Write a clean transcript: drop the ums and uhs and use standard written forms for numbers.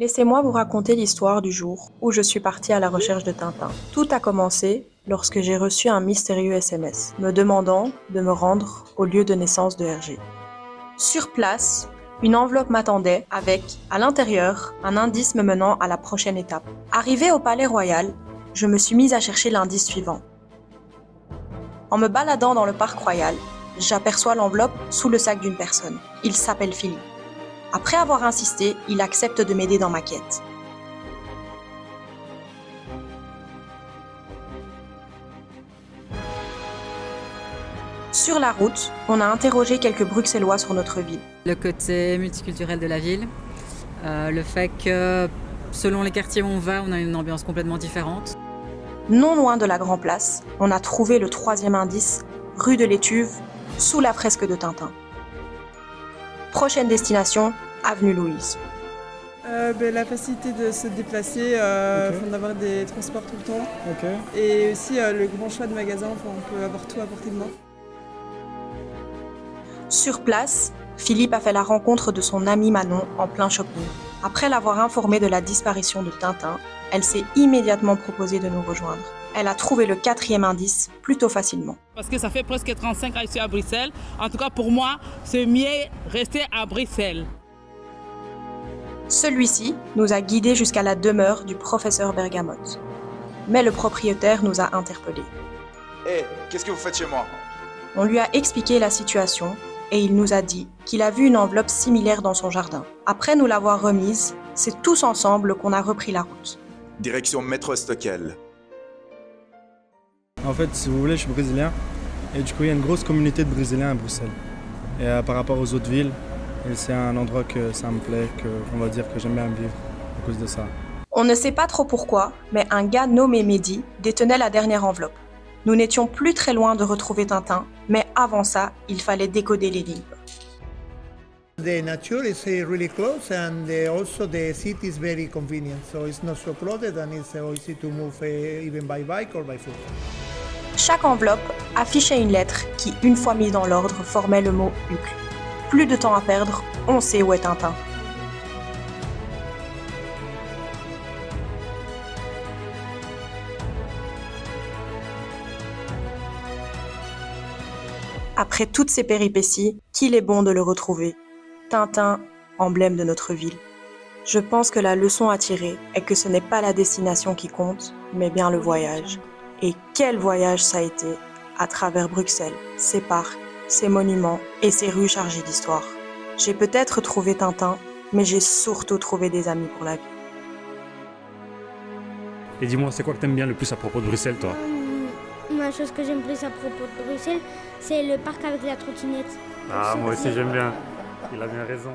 Laissez-moi vous raconter l'histoire du jour où je suis partie à la recherche de Tintin. Tout a commencé lorsque j'ai reçu un mystérieux SMS me demandant de me rendre au lieu de naissance de Hergé. Sur place, une enveloppe m'attendait avec, à l'intérieur, un indice me menant à la prochaine étape. Arrivée au Palais Royal, je me suis mise à chercher l'indice suivant. En me baladant dans le parc royal, j'aperçois l'enveloppe sous le sac d'une personne. Il s'appelle Philippe. Après avoir insisté, il accepte de m'aider dans ma quête. Sur la route, on a interrogé quelques Bruxellois sur notre ville. Le côté multiculturel de la ville, le fait que selon les quartiers où on va, on a une ambiance complètement différente. Non loin de la Grand Place, on a trouvé le troisième indice, rue de l'Étuve, sous la fresque de Tintin. Prochaine destination, avenue Louise. La facilité de se déplacer, d'avoir des transports tout le temps. Okay. Et aussi le grand choix de magasins, on peut avoir tout à portée de main. Sur place, Philippe a fait la rencontre de son amie Manon en plein shopping. Après l'avoir informée de la disparition de Tintin, elle s'est immédiatement proposée de nous rejoindre. Elle a trouvé le quatrième indice plutôt facilement. Parce que ça fait presque 35 ans ici à Bruxelles. En tout cas, pour moi, c'est mieux rester à Bruxelles. Celui-ci nous a guidés jusqu'à la demeure du professeur Bergamote. Mais le propriétaire nous a interpellés. Hé, qu'est-ce que vous faites chez moi? On lui a expliqué la situation et il nous a dit qu'il a vu une enveloppe similaire dans son jardin. Après nous l'avoir remise, c'est tous ensemble qu'on a repris la route. Direction Métro Stockel. En fait, si vous voulez, je suis brésilien. Et du coup, il y a une grosse communauté de Brésiliens à Bruxelles. Et par rapport aux autres villes, c'est un endroit que ça me plaît, on va dire que j'aime bien vivre à cause de ça. On ne sait pas trop pourquoi, mais un gars nommé Mehdi détenait la dernière enveloppe. Nous n'étions plus très loin de retrouver Tintin, mais avant ça, il fallait décoder l'énigme. The nature is really close and also the city is very convenient. So it's not so crowded and it's easy to move even by bike or by foot. Chaque enveloppe affichait une lettre qui, une fois mise dans l'ordre, formait le mot Uccle. Plus de temps à perdre, on sait où est Tintin. Après toutes ces péripéties, qu'il est bon de le retrouver. Tintin, emblème de notre ville. Je pense que la leçon à tirer est que ce n'est pas la destination qui compte, mais bien le voyage. Et quel voyage ça a été à travers Bruxelles, ses parcs, ses monuments et ses rues chargées d'histoire. J'ai peut-être trouvé Tintin, mais j'ai surtout trouvé des amis pour la vie. Et dis-moi, c'est quoi que t'aimes bien le plus à propos de Bruxelles, toi? La chose que j'aime plus à propos de Bruxelles, c'est le parc avec la trottinette. Ah, moi aussi j'aime bien. Il a bien raison.